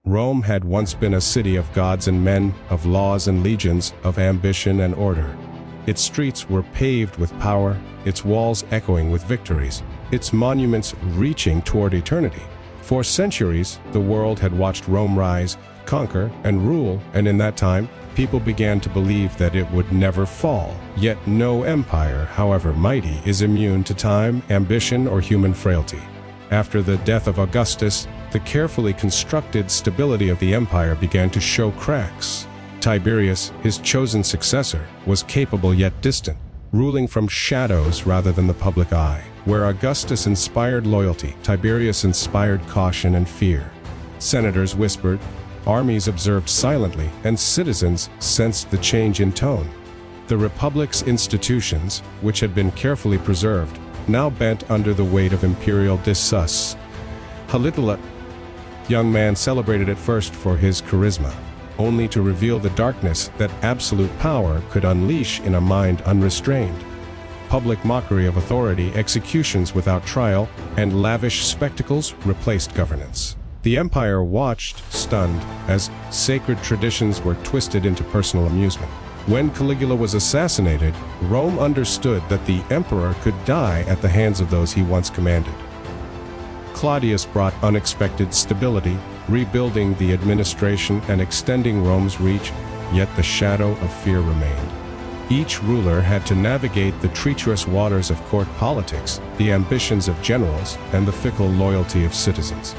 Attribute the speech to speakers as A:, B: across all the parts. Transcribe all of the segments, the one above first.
A: Rome had once been a city of gods and men, of laws and legions, of ambition and order. Its streets were paved with power, its walls echoing with victories, its monuments reaching toward eternity. For centuries, the world had watched Rome rise, conquer, and rule, and in that time, people began to believe that it would never fall. Yet no empire, however mighty, is immune to time, ambition, or human frailty. After the death of Augustus, the carefully constructed stability of the empire began to show cracks. Tiberius, his chosen successor, was capable yet distant, ruling from shadows rather than the public eye. Where Augustus inspired loyalty, Tiberius inspired caution and fear. Senators whispered, armies observed silently, and citizens sensed the change in tone. The Republic's institutions, which had been carefully preserved, now bent under the weight of imperial disuse. Halitala, young man celebrated at first for his charisma, only to reveal the darkness that absolute power could unleash in a mind unrestrained. Public mockery of authority, executions without trial, and lavish spectacles replaced governance. The empire watched, stunned, as sacred traditions were twisted into personal amusement. When Caligula was assassinated, Rome understood that the emperor could die at the hands of those he once commanded. Claudius brought unexpected stability, rebuilding the administration and extending Rome's reach, yet the shadow of fear remained. Each ruler had to navigate the treacherous waters of court politics, the ambitions of generals, and the fickle loyalty of citizens.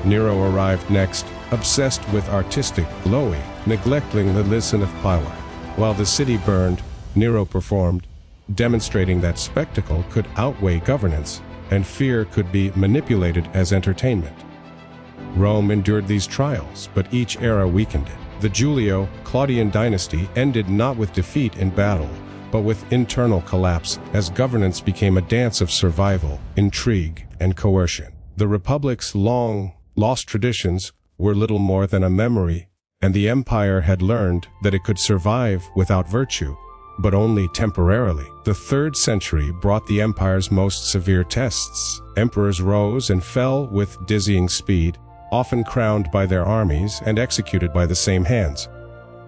A: Nero arrived next, obsessed with artistic glory, neglecting the lesson of power. While the city burned, Nero performed, demonstrating that spectacle could outweigh governance, and fear could be manipulated as entertainment. Rome endured these trials, but each era weakened it. The Julio-Claudian dynasty ended not with defeat in battle, but with internal collapse as governance became a dance of survival, intrigue, and coercion. The Republic's long-lost traditions were little more than a memory, and the empire had learned that it could survive without virtue, but only temporarily. The 3rd century brought the empire's most severe tests. Emperors rose and fell with dizzying speed, often crowned by their armies and executed by the same hands.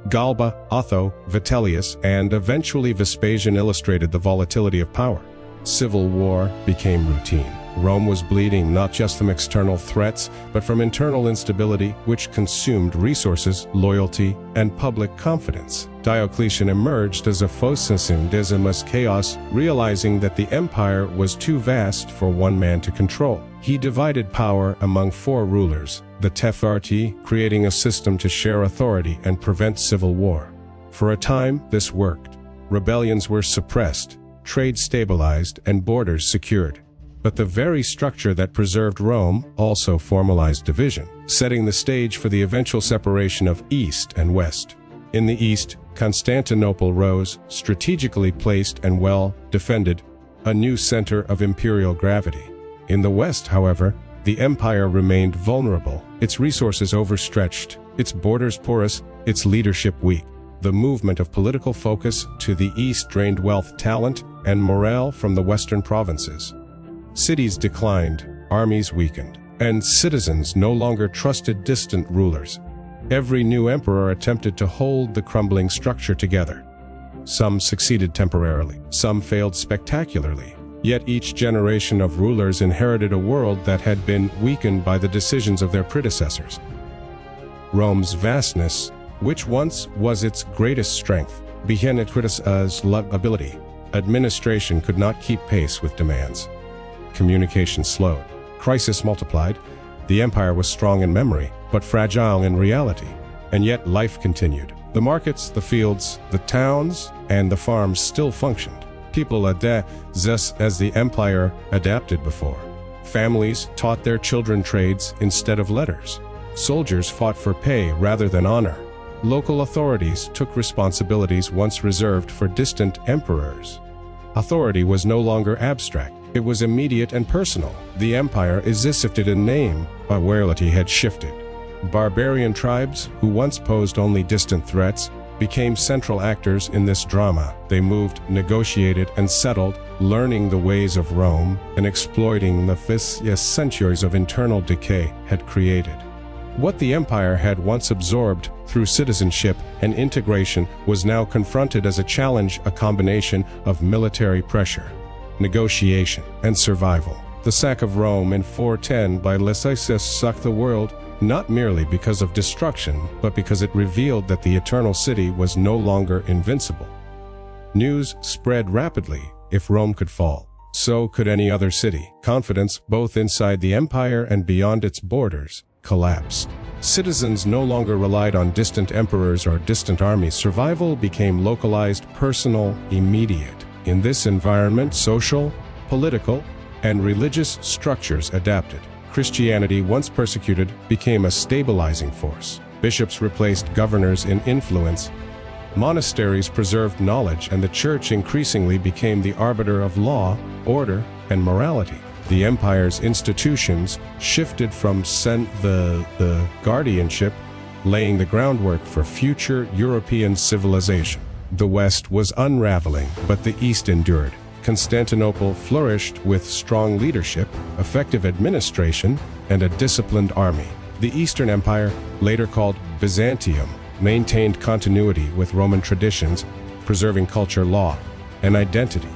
A: Galba, Otho, Vitellius, and eventually Vespasian illustrated the volatility of power. Civil war became routine. Rome was bleeding not just from external threats, but from internal instability, which consumed resources, loyalty, and public confidence. Diocletian emerged as a phocis in decimus chaos, realizing that the empire was too vast for one man to control. He divided power among 4 rulers, the Tepharchy, creating a system to share authority and prevent civil war. For a time, this worked. Rebellions were suppressed, trade stabilized, and borders secured. But the very structure that preserved Rome also formalized division, setting the stage for the eventual separation of East and West. In the East, Constantinople rose, strategically placed and well defended, a new center of imperial gravity. In the West, however, the empire remained vulnerable, its resources overstretched, its borders porous, its leadership weak. The movement of political focus to the East drained wealth, talent, and morale from the Western provinces. Cities declined, armies weakened, and citizens no longer trusted distant rulers. Every new emperor attempted to hold the crumbling structure together. Some succeeded temporarily, some failed spectacularly. Yet each generation of rulers inherited a world that had been weakened by the decisions of their predecessors. Rome's vastness, which once was its greatest strength, began to criticize ability. Administration could not keep pace with demands. Communication slowed. Crisis multiplied. The empire was strong in memory, but fragile in reality. And yet life continued. The markets, the fields, the towns, and the farms still functioned. People adapted as the empire adapted before. Families taught their children trades instead of letters. Soldiers fought for pay rather than honor. Local authorities took responsibilities once reserved for distant emperors. Authority was no longer abstract. It was immediate and personal. The empire existed in name, but loyalty had shifted. Barbarian tribes, who once posed only distant threats, became central actors in this drama. They moved, negotiated, and settled, learning the ways of Rome and exploiting the vicious centuries of internal decay had created. What the empire had once absorbed through citizenship and integration was now confronted as a challenge, a combination of military pressure, negotiation, and survival. The sack of Rome in 410 by Lysias shocked the world, not merely because of destruction, but because it revealed that the eternal city was no longer invincible. News spread rapidly: if Rome could fall, so could any other city. Confidence, both inside the empire and beyond its borders, collapsed. Citizens no longer relied on distant emperors or distant armies. Survival became localized, personal, immediate. In this environment, social, political, and religious structures adapted. Christianity, once persecuted, became a stabilizing force. Bishops replaced governors in influence. Monasteries preserved knowledge, and the church increasingly became the arbiter of law, order, and morality. The empire's institutions shifted from the guardianship, laying the groundwork for future European civilization. The West was unraveling, but the East endured. Constantinople flourished with strong leadership, effective administration, and a disciplined army. The Eastern Empire, later called Byzantium, maintained continuity with Roman traditions, preserving culture, law, and identity.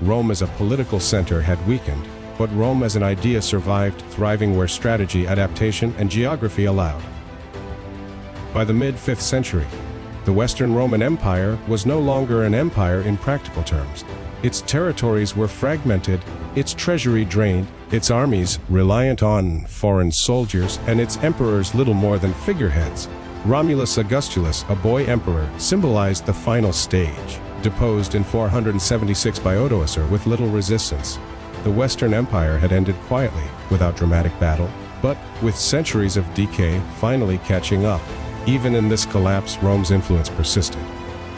A: Rome as a political center had weakened, but Rome as an idea survived, thriving where strategy, adaptation, and geography allowed. By the mid-5th century, the Western Roman Empire was no longer an empire in practical terms. Its territories were fragmented, its treasury drained, its armies reliant on foreign soldiers, and its emperors little more than figureheads. Romulus Augustulus, a boy emperor, symbolized the final stage. Deposed in 476 by Odoacer with little resistance, the Western Empire had ended quietly, without dramatic battle, but with centuries of decay finally catching up. Even in this collapse, Rome's influence persisted.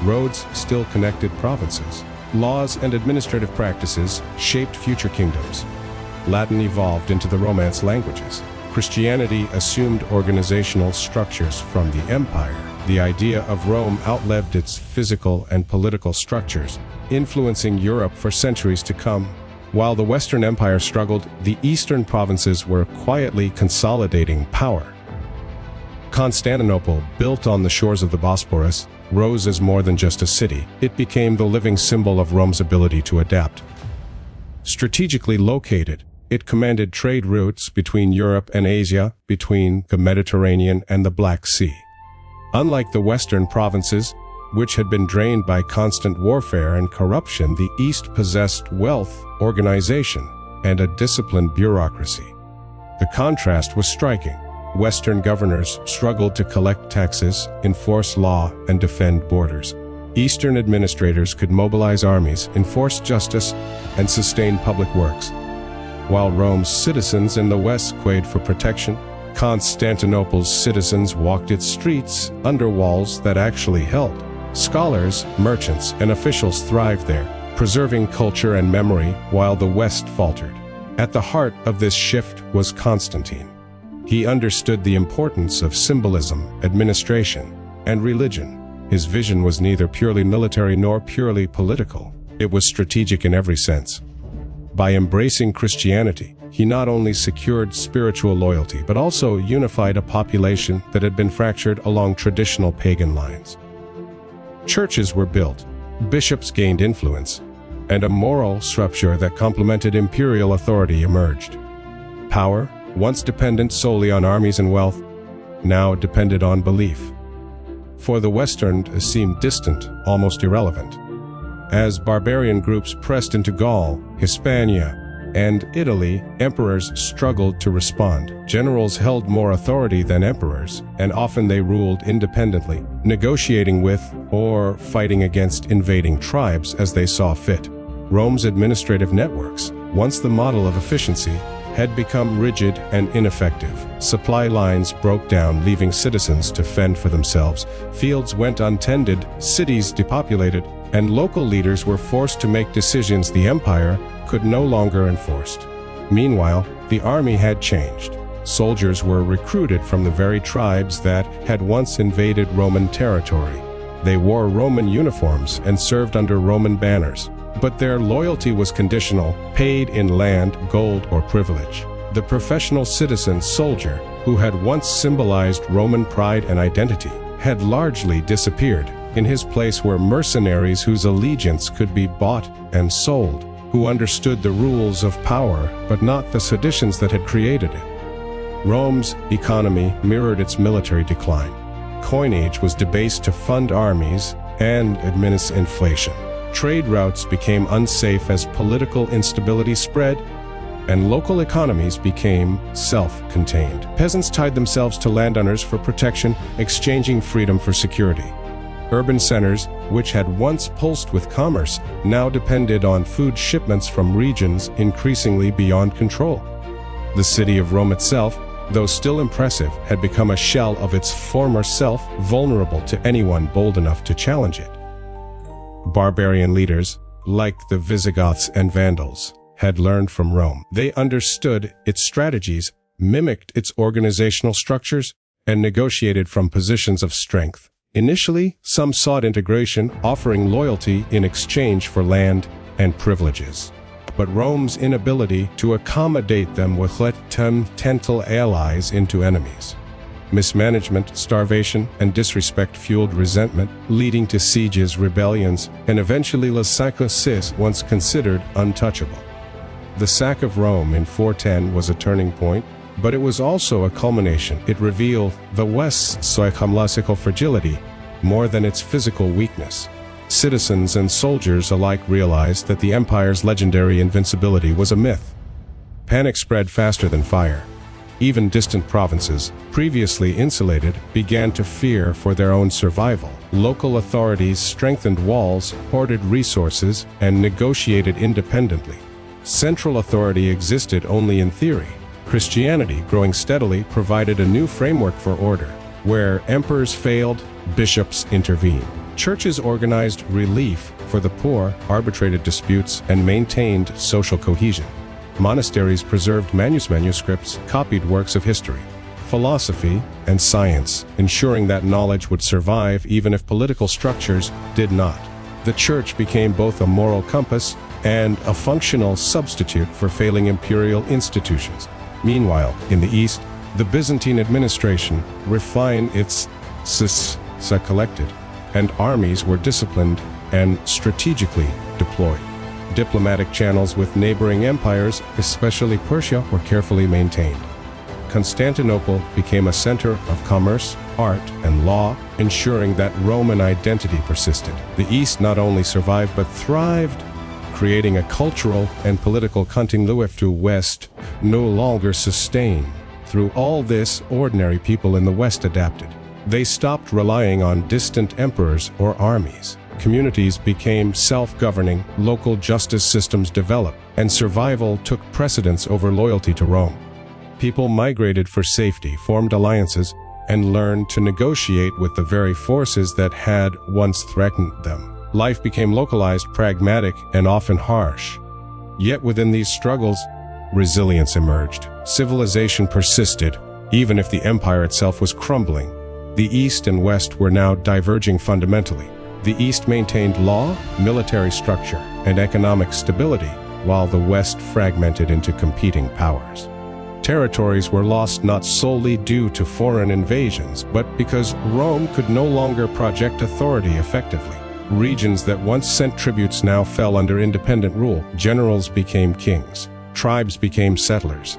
A: Roads still connected provinces. Laws and administrative practices shaped future kingdoms. Latin evolved into the Romance languages. Christianity assumed organizational structures from the empire. The idea of Rome outlived its physical and political structures, influencing Europe for centuries to come. While the Western Empire struggled, the eastern provinces were quietly consolidating power. Constantinople, built on the shores of the Bosporus, rose as more than just a city. It became the living symbol of Rome's ability to adapt. Strategically located, it commanded trade routes between Europe and Asia, between the Mediterranean and the Black Sea. Unlike the western provinces, which had been drained by constant warfare and corruption, the East possessed wealth, organization, and a disciplined bureaucracy. The contrast was striking. Western governors struggled to collect taxes, enforce law, and defend borders. Eastern administrators could mobilize armies, enforce justice, and sustain public works. While Rome's citizens in the West quailed for protection, Constantinople's citizens walked its streets under walls that actually held. Scholars, merchants, and officials thrived there, preserving culture and memory while the West faltered. At the heart of this shift was Constantine. He understood the importance of symbolism, administration, and religion. His vision was neither purely military nor purely political. It was strategic in every sense. By embracing Christianity, he not only secured spiritual loyalty, but also unified a population that had been fractured along traditional pagan lines. Churches were built, bishops gained influence, and a moral structure that complemented imperial authority emerged. Power, once dependent solely on armies and wealth, now depended on belief. For the Western, it seemed distant, almost irrelevant. As barbarian groups pressed into Gaul, Hispania, and Italy, emperors struggled to respond. Generals held more authority than emperors, and often they ruled independently, negotiating with or fighting against invading tribes as they saw fit. Rome's administrative networks, once the model of efficiency, had become rigid and ineffective. Supply lines broke down, leaving citizens to fend for themselves. Fields went untended, cities depopulated, and local leaders were forced to make decisions the empire could no longer enforce. Meanwhile, the army had changed. Soldiers were recruited from the very tribes that had once invaded Roman territory. They wore Roman uniforms and served under Roman banners. But their loyalty was conditional, paid in land, gold, or privilege. The professional citizen soldier who had once symbolized Roman pride and identity, had largely disappeared. In his place were mercenaries whose allegiance could be bought and sold, who understood the rules of power but not the seditions that had created it. Rome's economy mirrored its military decline. Coinage was debased to fund armies and administer inflation. Trade routes became unsafe as political instability spread, and local economies became self-contained. Peasants tied themselves to landowners for protection, exchanging freedom for security. Urban centers, which had once pulsed with commerce, now depended on food shipments from regions increasingly beyond control. The city of Rome itself, though still impressive, had become a shell of its former self, vulnerable to anyone bold enough to challenge it. Barbarian leaders, like the Visigoths and Vandals, had learned from Rome. They understood its strategies, mimicked its organizational structures, and negotiated from positions of strength. Initially, some sought integration, offering loyalty in exchange for land and privileges. But Rome's inability to accommodate them would let potential allies into enemies. Mismanagement, starvation, and disrespect fueled resentment, leading to sieges, rebellions, and eventually La Sacosis, once considered untouchable. The sack of Rome in 410 was a turning point, but it was also a culmination. It revealed the West's psychological fragility more than its physical weakness. Citizens and soldiers alike realized that the empire's legendary invincibility was a myth. Panic spread faster than fire. Even distant provinces, previously insulated, began to fear for their own survival. Local authorities strengthened walls, hoarded resources, and negotiated independently. Central authority existed only in theory. Christianity, growing steadily, provided a new framework for order. Where emperors failed, bishops intervened. Churches organized relief for the poor, arbitrated disputes, and maintained social cohesion. Monasteries preserved manuscripts, copied works of history, philosophy, and science, ensuring that knowledge would survive even if political structures did not. The church became both a moral compass and a functional substitute for failing imperial institutions. Meanwhile, in the East, the Byzantine administration refined its collected, and armies were disciplined and strategically deployed. Diplomatic channels with neighboring empires, especially Persia, were carefully maintained. Constantinople became a center of commerce, art, and law, ensuring that Roman identity persisted. The East not only survived but thrived, creating a cultural and political continuity to West no longer sustained. Through all this, ordinary people in the West adapted. They stopped relying on distant emperors or armies. Communities became self-governing, local justice systems developed, and survival took precedence over loyalty to Rome. People migrated for safety, formed alliances, and learned to negotiate with the very forces that had once threatened them. Life became localized, pragmatic, and often harsh. Yet within these struggles, resilience emerged. Civilization persisted, even if the empire itself was crumbling. The East and West were now diverging fundamentally. The East maintained law, military structure, and economic stability, while the West fragmented into competing powers. Territories were lost not solely due to foreign invasions, but because Rome could no longer project authority effectively. Regions that once sent tributes now fell under independent rule. Generals became kings. Tribes became settlers.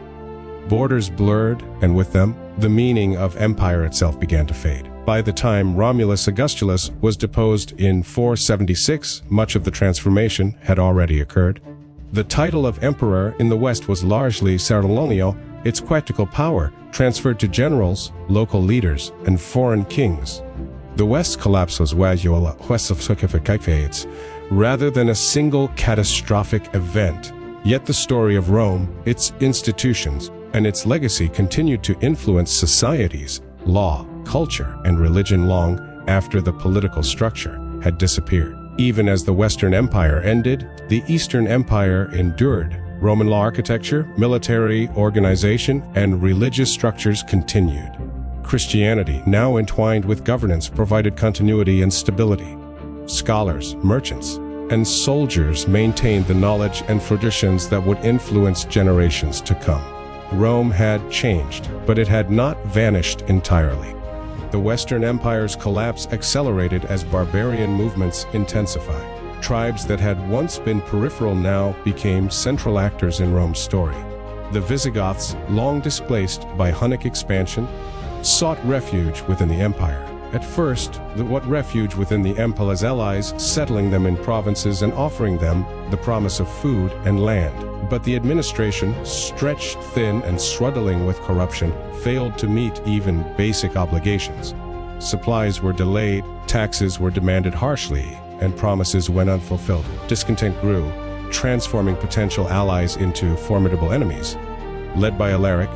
A: Borders blurred, and with them, the meaning of empire itself began to fade. By the time Romulus Augustulus was deposed in 476, much of the transformation had already occurred. The title of emperor in the West was largely ceremonial, its practical power transferred to generals, local leaders, and foreign kings. The West's collapse was rather than a single catastrophic event. Yet the story of Rome, its institutions, and its legacy continued to influence societies, law, culture, and religion long after the political structure had disappeared. Even as the Western Empire ended, the Eastern Empire endured. Roman law architecture, military organization, and religious structures continued. Christianity, now entwined with governance, provided continuity and stability. Scholars, merchants, and soldiers maintained the knowledge and traditions that would influence generations to come. Rome had changed, but it had not vanished entirely. The Western Empire's collapse accelerated as barbarian movements intensified. Tribes that had once been peripheral now became central actors in Rome's story. The Visigoths, long displaced by Hunnic expansion, sought refuge within the empire. At first, what refuge within the empire's allies, settling them in provinces and offering them the promise of food and land. But the administration, stretched thin and struggling with corruption, failed to meet even basic obligations. Supplies were delayed, taxes were demanded harshly, and promises went unfulfilled. Discontent grew, transforming potential allies into formidable enemies. Led by Alaric,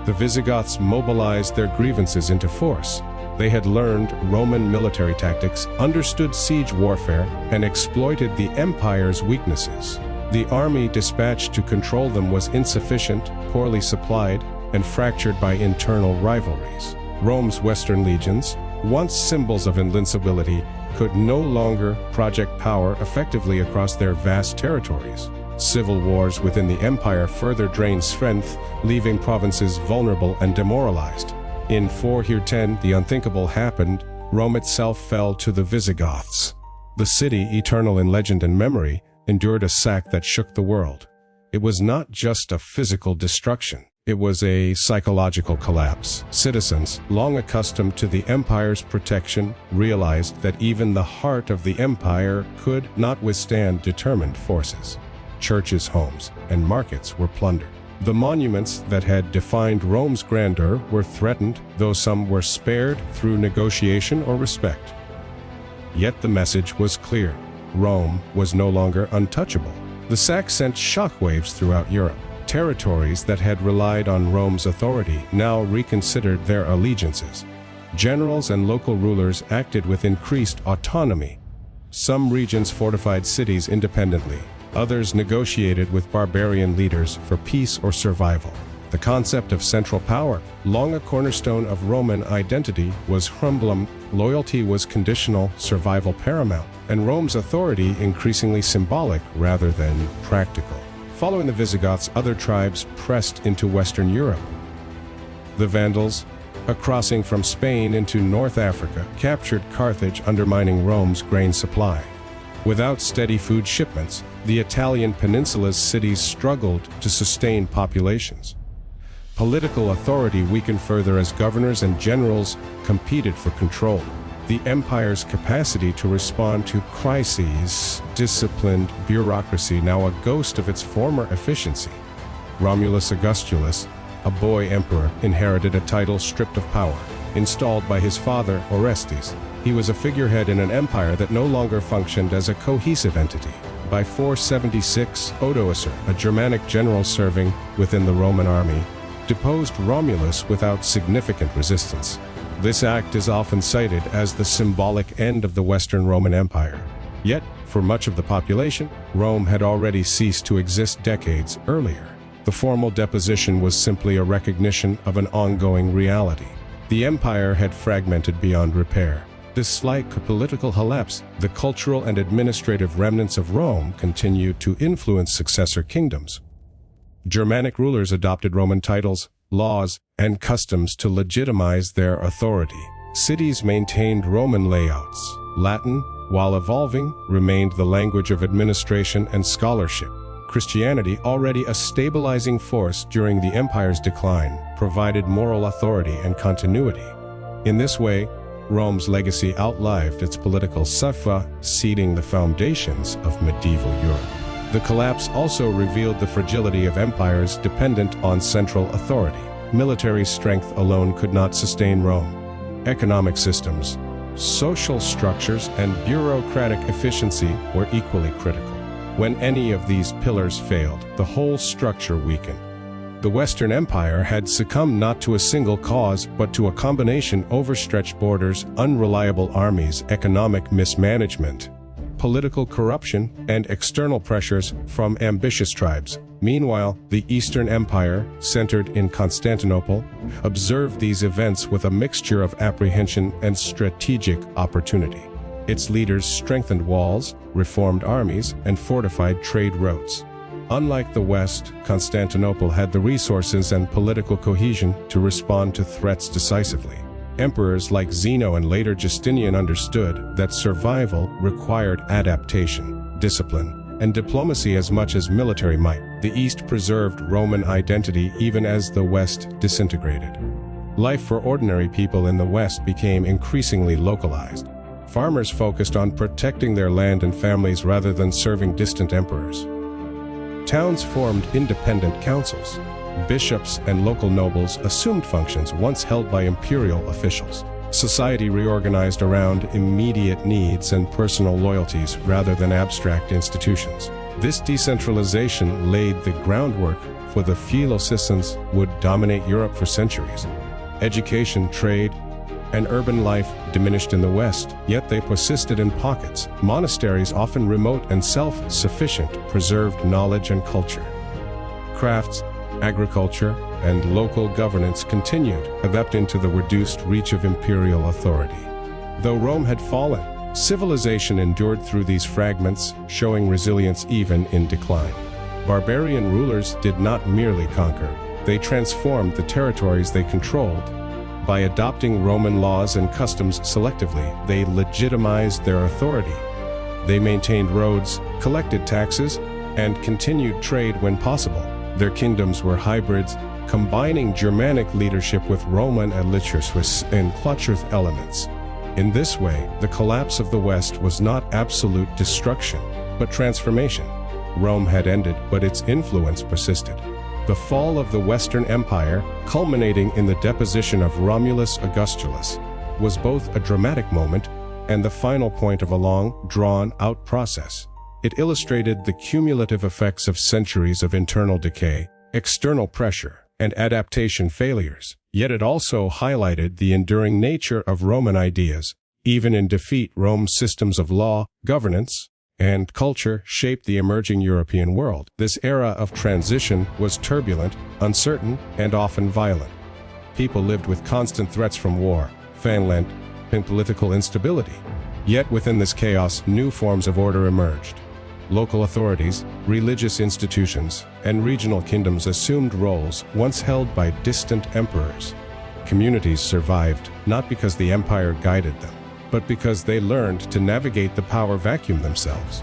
A: the Visigoths mobilized their grievances into force. They had learned Roman military tactics, understood siege warfare, and exploited the empire's weaknesses. The army dispatched to control them was insufficient, poorly supplied, and fractured by internal rivalries. Rome's Western legions, once symbols of invincibility, could no longer project power effectively across their vast territories. Civil wars within the empire further drained strength, leaving provinces vulnerable and demoralized. In 410, the unthinkable happened. Rome itself fell to the Visigoths. The city, eternal in legend and memory, endured a sack that shook the world. It was not just a physical destruction. It was a psychological collapse. Citizens, long accustomed to the empire's protection, realized that even the heart of the empire could not withstand determined forces. Churches, homes, and markets were plundered. The monuments that had defined Rome's grandeur were threatened, though some were spared through negotiation or respect. Yet the message was clear. Rome was no longer untouchable. The sack sent shockwaves throughout Europe. Territories that had relied on Rome's authority now reconsidered their allegiances. Generals and local rulers acted with increased autonomy. Some regions fortified cities independently. Others negotiated with barbarian leaders for peace or survival. The concept of central power, long a cornerstone of Roman identity, was crumbling. Loyalty was conditional, survival paramount, and Rome's authority increasingly symbolic rather than practical. Following the Visigoths, other tribes pressed into Western Europe. The Vandals, a crossing from Spain into North Africa, captured Carthage, undermining Rome's grain supply. Without steady food shipments, the Italian peninsula's cities struggled to sustain populations. Political authority weakened further as governors and generals competed for control. The empire's capacity to respond to crises, disciplined bureaucracy, now a ghost of its former efficiency. Romulus Augustulus, a boy emperor, inherited a title stripped of power, installed by his father Orestes. He was a figurehead in an empire that no longer functioned as a cohesive entity. By 476, Odoacer, a Germanic general serving within the Roman army, deposed Romulus without significant resistance. This act is often cited as the symbolic end of the Western Roman Empire. Yet, for much of the population, Rome had already ceased to exist decades earlier. The formal deposition was simply a recognition of an ongoing reality. The empire had fragmented beyond repair. Despite political collapse, the cultural and administrative remnants of Rome continued to influence successor kingdoms. Germanic rulers adopted Roman titles, laws, and customs to legitimize their authority. Cities maintained Roman layouts. Latin, while evolving, remained the language of administration and scholarship. Christianity, already a stabilizing force during the empire's decline, provided moral authority and continuity. In this way, Rome's legacy outlived its political sofa, seeding the foundations of medieval Europe. The collapse also revealed the fragility of empires dependent on central authority. Military strength alone could not sustain Rome. Economic systems, social structures, and bureaucratic efficiency were equally critical. When any of these pillars failed, the whole structure weakened. The Western Empire had succumbed not to a single cause, but to a combination: overstretched borders, unreliable armies, economic mismanagement, political corruption, and external pressures from ambitious tribes. Meanwhile, the Eastern Empire, centered in Constantinople, observed these events with a mixture of apprehension and strategic opportunity. Its leaders strengthened walls, reformed armies, and fortified trade routes. Unlike the West, Constantinople had the resources and political cohesion to respond to threats decisively. Emperors like Zeno and later Justinian understood that survival required adaptation, discipline, and diplomacy as much as military might. The East preserved Roman identity even as the West disintegrated. Life for ordinary people in the West became increasingly localized. Farmers focused on protecting their land and families rather than serving distant emperors. Towns formed independent councils. Bishops and local nobles assumed functions once held by imperial officials. Society reorganized around immediate needs and personal loyalties rather than abstract institutions. This decentralization laid the groundwork for the feudal systems would dominate Europe for centuries. Education, trade, and urban life diminished in the West, yet they persisted in pockets. Monasteries, often remote and self-sufficient, preserved knowledge and culture. Crafts, agriculture, and local governance continued, adapted into the reduced reach of imperial authority. Though Rome had fallen, civilization endured through these fragments, showing resilience even in decline. Barbarian rulers did not merely conquer, they transformed the territories they controlled. By adopting Roman laws and customs selectively, they legitimized their authority. They maintained roads, collected taxes, and continued trade when possible. Their kingdoms were hybrids, combining Germanic leadership with Roman and Swiss and cultural elements. In this way, the collapse of the West was not absolute destruction, but transformation. Rome had ended, but its influence persisted. The fall of the Western Empire, culminating in the deposition of Romulus Augustulus, was both a dramatic moment and the final point of a long, drawn-out process. It illustrated the cumulative effects of centuries of internal decay, external pressure, and adaptation failures. Yet it also highlighted the enduring nature of Roman ideas. Even in defeat, Rome's systems of law, governance, and culture shaped the emerging European world. This era of transition was turbulent, uncertain, and often violent. People lived with constant threats from war, famine, and political instability. Yet within this chaos, new forms of order emerged. Local authorities, religious institutions, and regional kingdoms assumed roles once held by distant emperors. Communities survived, not because the empire guided them, but because they learned to navigate the power vacuum themselves.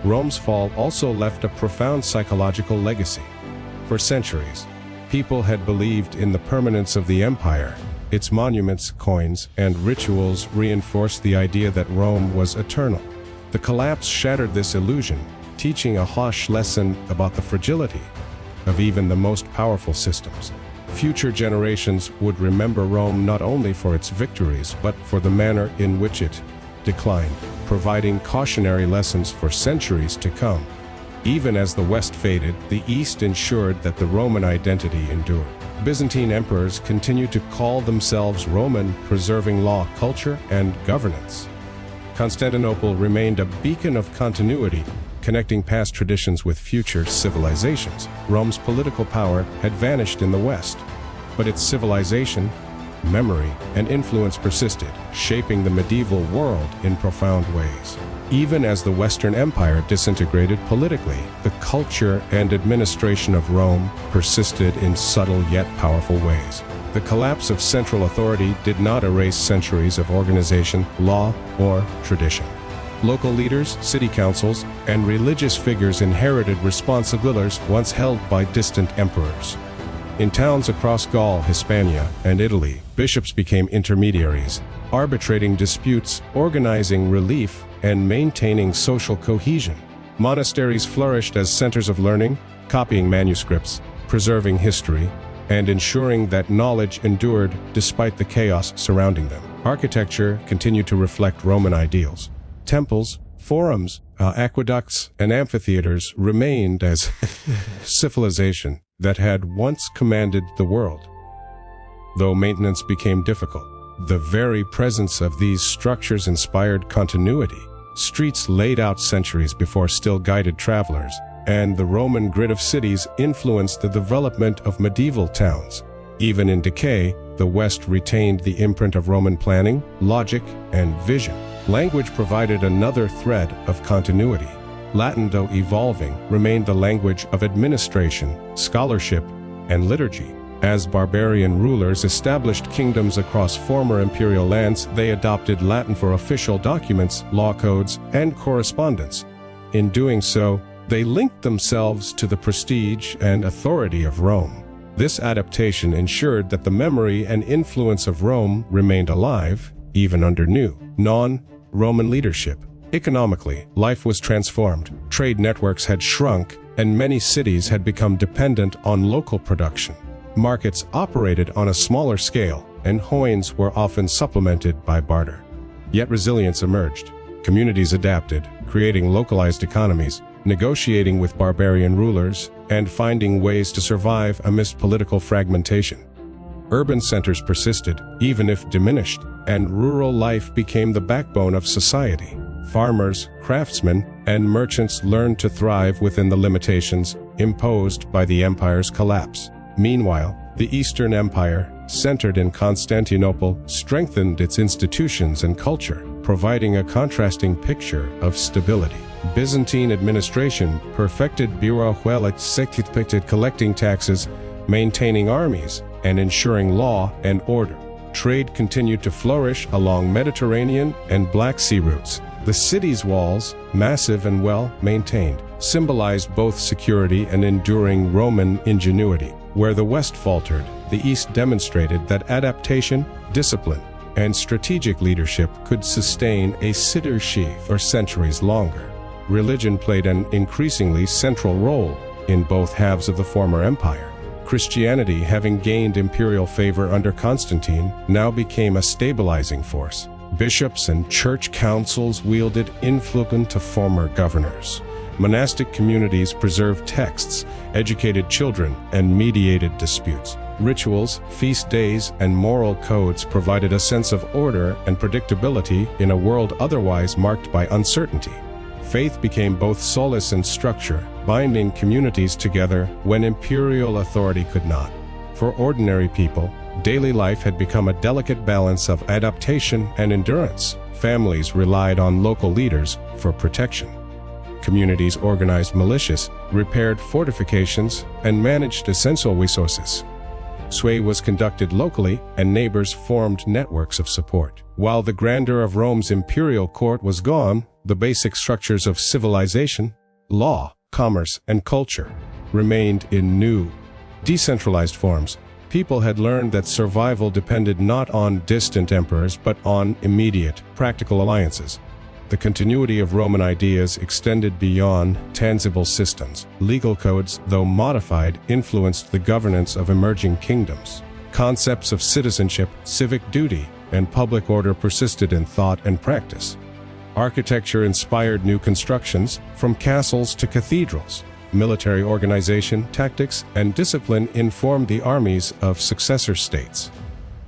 A: Rome's fall also left a profound psychological legacy. For centuries, people had believed in the permanence of the empire. Its monuments, coins, and rituals reinforced the idea that Rome was eternal. The collapse shattered this illusion, teaching a harsh lesson about the fragility of even the most powerful systems. Future generations would remember Rome not only for its victories, but for the manner in which it declined, providing cautionary lessons for centuries to come. Even as the West faded, the East ensured that the Roman identity endured. Byzantine emperors continued to call themselves Roman, preserving law, culture, and governance. Constantinople remained a beacon of continuity, connecting past traditions with future civilizations. Rome's political power had vanished in the West, but its civilization, memory, and influence persisted, shaping the medieval world in profound ways. Even as the Western Empire disintegrated politically, the culture and administration of Rome persisted in subtle yet powerful ways. The collapse of central authority did not erase centuries of organization, law, or tradition. Local leaders, city councils, and religious figures inherited responsibilities once held by distant emperors. In towns across Gaul, Hispania, and Italy, bishops became intermediaries, arbitrating disputes, organizing relief, and maintaining social cohesion. Monasteries flourished as centers of learning, copying manuscripts, preserving history, and ensuring that knowledge endured despite the chaos surrounding them. Architecture continued to reflect Roman ideals. Temples, forums, aqueducts, and amphitheaters remained as civilization that had once commanded the world. Though maintenance became difficult, the very presence of these structures inspired continuity. Streets laid out centuries before still guided travelers, and the Roman grid of cities influenced the development of medieval towns. Even in decay, the West retained the imprint of Roman planning, logic, and vision. Language provided another thread of continuity. Latin, though evolving, remained the language of administration, scholarship, and liturgy. As barbarian rulers established kingdoms across former imperial lands, they adopted Latin for official documents, law codes, and correspondence. In doing so, they linked themselves to the prestige and authority of Rome. This adaptation ensured that the memory and influence of Rome remained alive, even under new, non-Roman leadership. Economically, life was transformed. Trade networks had shrunk, and many cities had become dependent on local production. Markets operated on a smaller scale, and coins were often supplemented by barter. Yet resilience emerged. Communities adapted, creating localized economies, negotiating with barbarian rulers, and finding ways to survive amidst political fragmentation. Urban centers persisted, even if diminished, and rural life became the backbone of society. Farmers, craftsmen, and merchants learned to thrive within the limitations imposed by the empire's collapse. Meanwhile, the Eastern Empire, centered in Constantinople, strengthened its institutions and culture, providing a contrasting picture of stability. Byzantine administration perfected bureaucracy, collecting taxes, maintaining armies, and ensuring law and order. Trade continued to flourish along Mediterranean and Black Sea routes. The city's walls, massive and well-maintained, symbolized both security and enduring Roman ingenuity. Where the West faltered, the East demonstrated that adaptation, discipline, and strategic leadership could sustain a city for centuries longer. Religion played an increasingly central role in both halves of the former empire. Christianity, having gained imperial favor under Constantine, now became a stabilizing force. Bishops and church councils wielded influence to former governors. Monastic communities preserved texts, educated children, and mediated disputes. Rituals, feast days, and moral codes provided a sense of order and predictability in a world otherwise marked by uncertainty. Faith became both solace and structure, binding communities together when imperial authority could not. For ordinary people, daily life had become a delicate balance of adaptation and endurance. Families relied on local leaders for protection. Communities organized militias, repaired fortifications, and managed essential resources. Sway was conducted locally, and neighbors formed networks of support. While the grandeur of Rome's imperial court was gone, the basic structures of civilization, law, commerce, and culture remained in new, decentralized forms. People had learned that survival depended not on distant emperors but on immediate, practical alliances. The continuity of Roman ideas extended beyond tangible systems. Legal codes, though modified, influenced the governance of emerging kingdoms. Concepts of citizenship, civic duty, and public order persisted in thought and practice. Architecture inspired new constructions, from castles to cathedrals. Military organization, tactics, and discipline informed the armies of successor states.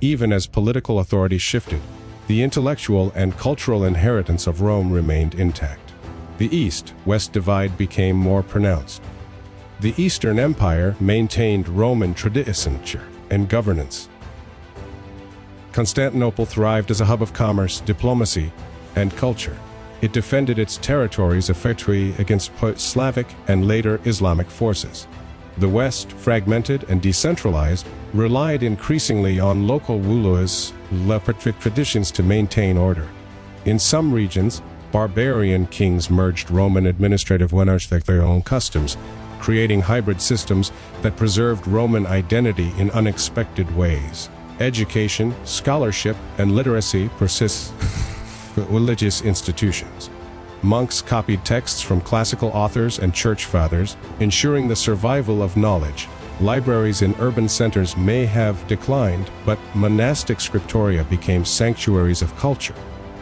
A: Even as political authority shifted, the intellectual and cultural inheritance of Rome remained intact. The East-West divide became more pronounced. The Eastern Empire maintained Roman tradition and governance. Constantinople thrived as a hub of commerce, diplomacy, and culture. It defended its territories effectively against Slavic and later Islamic forces. The West, fragmented and decentralized, relied increasingly on local rulers' traditions to maintain order. In some regions, barbarian kings merged Roman administrative monarchs with their own customs, creating hybrid systems that preserved Roman identity in unexpected ways. Education, scholarship, and literacy persist religious institutions. Monks copied texts from classical authors and church fathers, ensuring the survival of knowledge. Libraries in urban centers may have declined, but monastic scriptoria became sanctuaries of culture.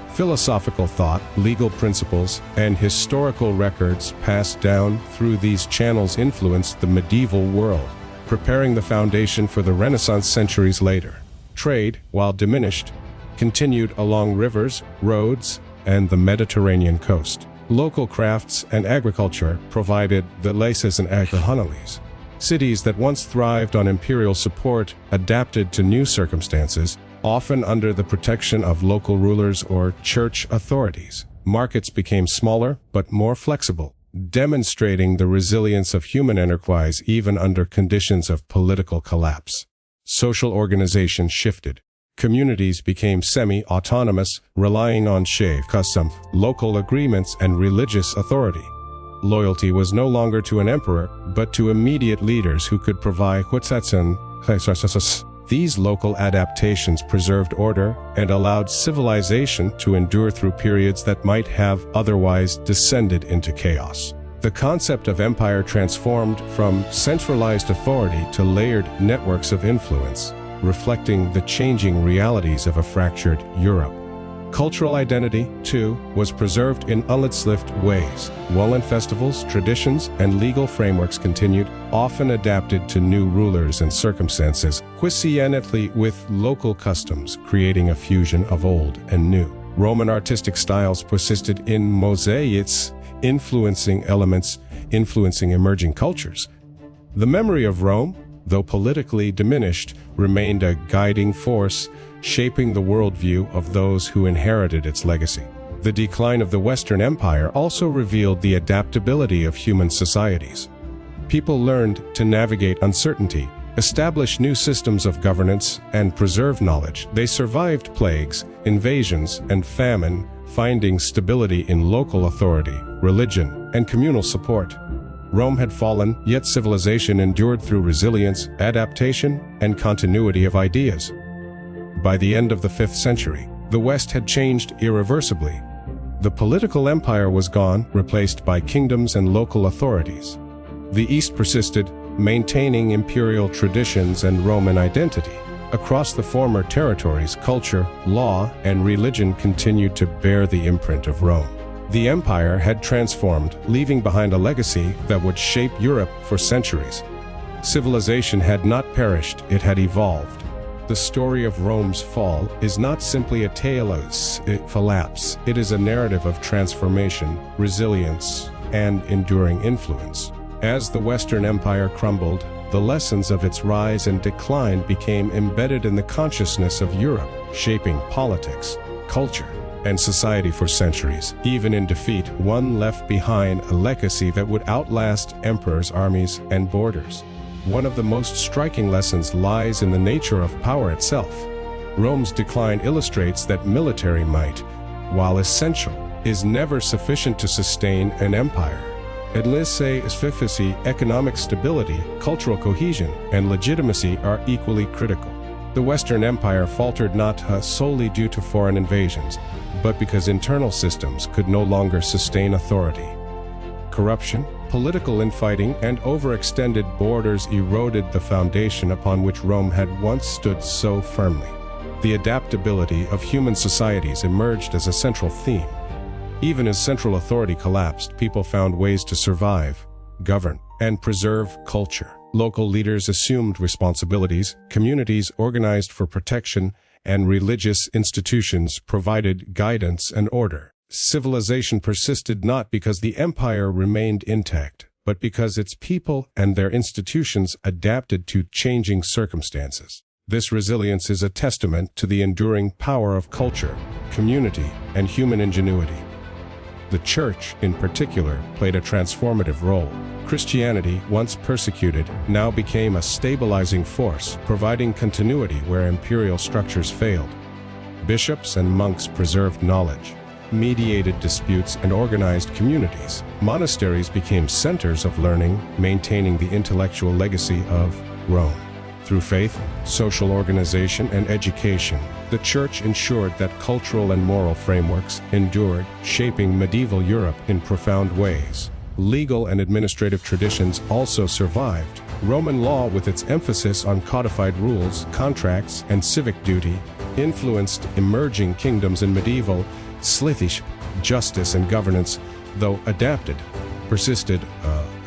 A: Philosophical thought, legal principles, and historical records passed down through these channels influenced the medieval world, preparing the foundation for the Renaissance centuries later. Trade, while diminished, continued along rivers, roads, and the Mediterranean coast. Local crafts and agriculture provided the laces and alcoholies. Cities that once thrived on imperial support adapted to new circumstances, often under the protection of local rulers or church authorities. Markets became smaller but more flexible. demonstrating the resilience of human enterprise even under conditions of political collapse. Social organization shifted. Communities became semi-autonomous, relying on custom, local agreements, and religious authority. Loyalty was no longer to an emperor, but to immediate leaders who could provide These local adaptations preserved order and allowed civilization to endure through periods that might have otherwise descended into chaos. The concept of empire transformed from centralized authority to layered networks of influence, reflecting the changing realities of a fractured Europe. Cultural identity, too, was preserved in unslift ways. Woollen festivals, traditions, and legal frameworks continued, often adapted to new rulers and circumstances, coincidentally with local customs, creating a fusion of old and new. Roman artistic styles persisted in mosaics, influencing emerging cultures. The memory of Rome, though politically diminished, remained a guiding force, shaping the worldview of those who inherited its legacy. The decline of the Western Empire also revealed the adaptability of human societies. People learned to navigate uncertainty, establish new systems of governance, and preserve knowledge. They survived plagues, invasions, and famine, finding stability in local authority, religion, and communal support. Rome had fallen, yet civilization endured through resilience, adaptation, and continuity of ideas. By the end of the 5th century, the West had changed irreversibly. The political empire was gone, replaced by kingdoms and local authorities. The East persisted, maintaining imperial traditions and Roman identity. Across the former territories, culture, law, and religion continued to bear the imprint of Rome. The empire had transformed, leaving behind a legacy that would shape Europe for centuries. Civilization had not perished, it had evolved. The story of Rome's fall is not simply a tale of collapse. It is a narrative of transformation, resilience, and enduring influence. As the Western Empire crumbled, the lessons of its rise and decline became embedded in the consciousness of Europe, shaping politics, culture, and society for centuries. Even in defeat, one left behind a legacy that would outlast emperors, armies, and borders. One of the most striking lessons lies in the nature of power itself. Rome's decline illustrates that military might, while essential, is never sufficient to sustain an empire. Unless efficacy, economic stability, cultural cohesion, and legitimacy are equally critical. The Western Empire faltered not solely due to foreign invasions, but because internal systems could no longer sustain authority. Corruption, political infighting, and overextended borders eroded the foundation upon which Rome had once stood so firmly. The adaptability of human societies emerged as a central theme. Even as central authority collapsed, people found ways to survive, govern, and preserve culture. Local leaders assumed responsibilities, communities organized for protection, and religious institutions provided guidance and order. Civilization persisted not because the empire remained intact, but because its people and their institutions adapted to changing circumstances. This resilience is a testament to the enduring power of culture, community, and human ingenuity. The Church, in particular, played a transformative role. Christianity, once persecuted, now became a stabilizing force, providing continuity where imperial structures failed. Bishops and monks preserved knowledge, mediated disputes, and organized communities. Monasteries became centers of learning, maintaining the intellectual legacy of Rome. Through faith, social organization, and education, the Church ensured that cultural and moral frameworks endured, shaping medieval Europe in profound ways. Legal and administrative traditions also survived. Roman law, with its emphasis on codified rules, contracts, and civic duty, influenced emerging kingdoms in medieval Slithish justice and governance, though adapted, persisted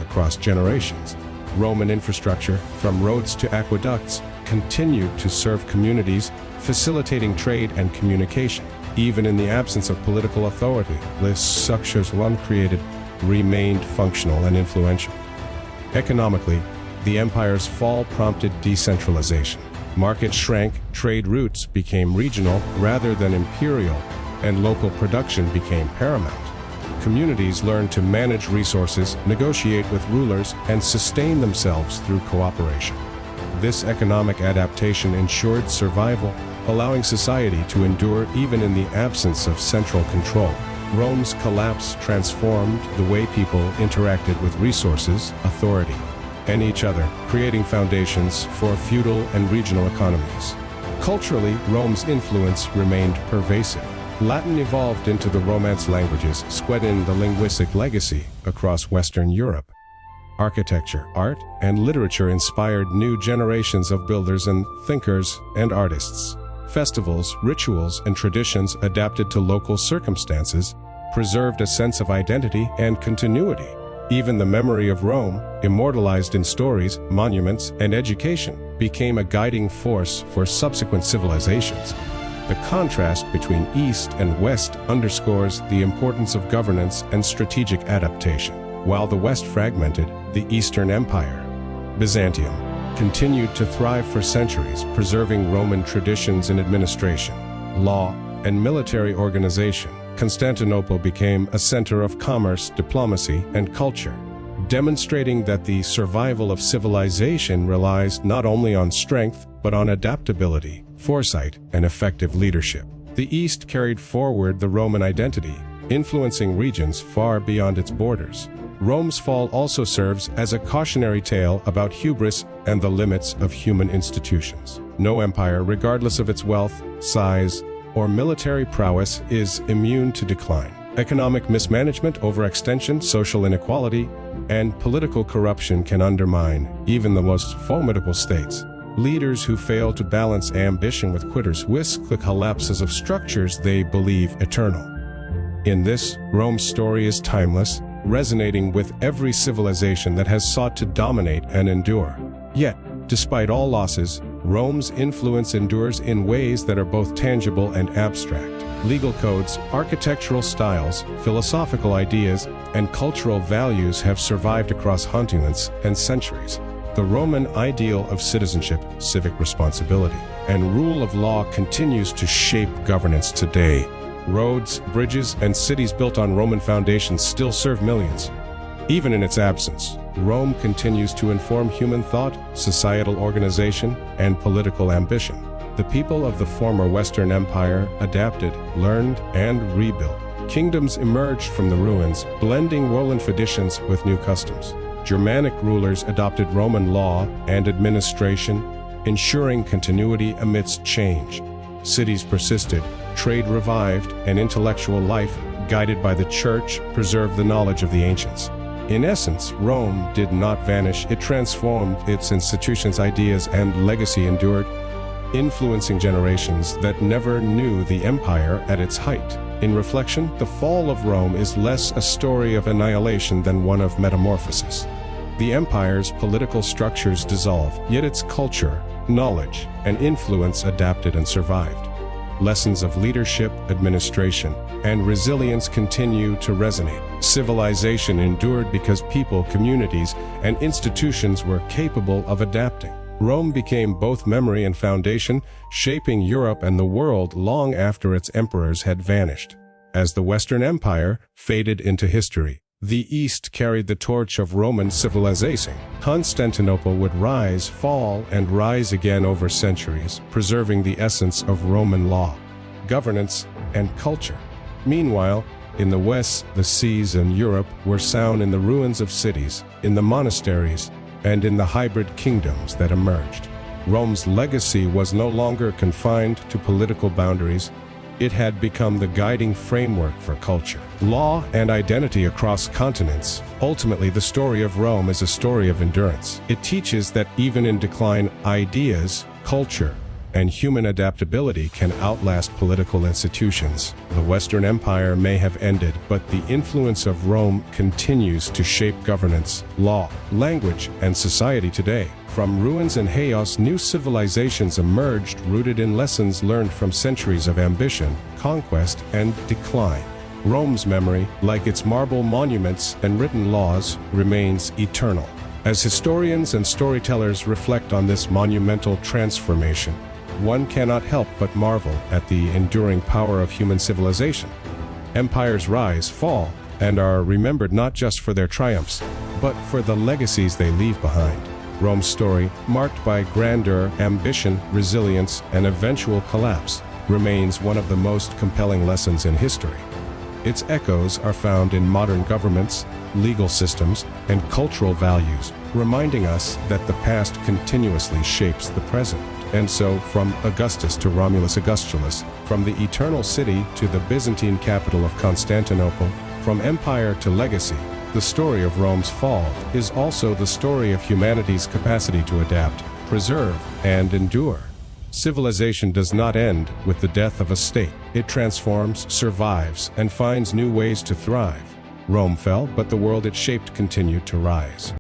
A: across generations. Roman infrastructure, from roads to aqueducts, continued to serve communities, facilitating trade and communication. Even in the absence of political authority, the structures one created remained functional and influential. Economically, the empire's fall prompted decentralization. Markets shrank, trade routes became regional rather than imperial, and local production became paramount. Communities learned to manage resources, negotiate with rulers, and sustain themselves through cooperation. This economic adaptation ensured survival, allowing society to endure even in the absence of central control. Rome's collapse transformed the way people interacted with resources, authority, and each other, creating foundations for feudal and regional economies. Culturally, Rome's influence remained pervasive. Latin evolved into the Romance languages, spreading the linguistic legacy across Western Europe. Architecture, art, and literature inspired new generations of builders and thinkers and artists. Festivals, rituals, and traditions adapted to local circumstances preserved a sense of identity and continuity. Even the memory of Rome, immortalized in stories, monuments, and education, became a guiding force for subsequent civilizations. The contrast between East and West underscores the importance of governance and strategic adaptation. While the West fragmented, the Eastern Empire, Byzantium, continued to thrive for centuries, preserving Roman traditions in administration, law, and military organization. Constantinople became a center of commerce, diplomacy, and culture, demonstrating that the survival of civilization relies not only on strength, but on adaptability, foresight, and effective leadership. The East carried forward the Roman identity, influencing regions far beyond its borders. Rome's fall also serves as a cautionary tale about hubris and the limits of human institutions. No empire, regardless of its wealth, size, or military prowess, is immune to decline. Economic mismanagement, overextension, social inequality, and political corruption can undermine even the most formidable states. Leaders who fail to balance ambition with quitters risk the collapses of structures they believe eternal. In this, Rome's story is timeless, resonating with every civilization that has sought to dominate and endure. Yet, despite all losses, Rome's influence endures in ways that are both tangible and abstract. Legal codes, architectural styles, philosophical ideas, and cultural values have survived across continents and centuries. The Roman ideal of citizenship, civic responsibility, and rule of law continues to shape governance today. Roads, bridges, and cities built on Roman foundations still serve millions. Even in its absence, Rome continues to inform human thought, societal organization, and political ambition. The people of the former Western Empire adapted, learned, and rebuilt. Kingdoms emerged from the ruins, blending Roman traditions with new customs. Germanic rulers adopted Roman law and administration, ensuring continuity amidst change. Cities persisted, trade revived, and intellectual life, guided by the Church, preserved the knowledge of the ancients. In essence, Rome did not vanish, it transformed. Its institutions, ideas, and legacy endured, influencing generations that never knew the empire at its height. In reflection, the fall of Rome is less a story of annihilation than one of metamorphosis. The empire's political structures dissolved, yet its culture, knowledge, and influence adapted and survived. Lessons of leadership, administration, and resilience continue to resonate. Civilization endured because people, communities, and institutions were capable of adapting. Rome became both memory and foundation, shaping Europe and the world long after its emperors had vanished. As the Western Empire faded into history, the East carried the torch of Roman civilization. Constantinople would rise, fall, and rise again over centuries, preserving the essence of Roman law, governance, and culture. Meanwhile, in the West, the seas in Europe were sown in the ruins of cities, in the monasteries, and in the hybrid kingdoms that emerged. Rome's legacy was no longer confined to political boundaries. It had become the guiding framework for culture, law, and identity across continents. Ultimately, the story of Rome is a story of endurance. It teaches that even in decline, ideas, culture, and human adaptability can outlast political institutions. The Western Empire may have ended, but the influence of Rome continues to shape governance, law, language, and society today. From ruins and chaos, new civilizations emerged, rooted in lessons learned from centuries of ambition, conquest, and decline. Rome's memory, like its marble monuments and written laws, remains eternal. As historians and storytellers reflect on this monumental transformation, one cannot help but marvel at the enduring power of human civilization. Empires rise, fall, and are remembered not just for their triumphs, but for the legacies they leave behind. Rome's story, marked by grandeur, ambition, resilience, and eventual collapse, remains one of the most compelling lessons in history. Its echoes are found in modern governments, legal systems, and cultural values, reminding us that the past continuously shapes the present. And so, from Augustus to Romulus Augustulus, from the eternal city to the Byzantine capital of Constantinople, from empire to legacy, the story of Rome's fall is also the story of humanity's capacity to adapt, preserve, and endure. Civilization does not end with the death of a state. It transforms, survives, and finds new ways to thrive. Rome fell, but the world it shaped continued to rise.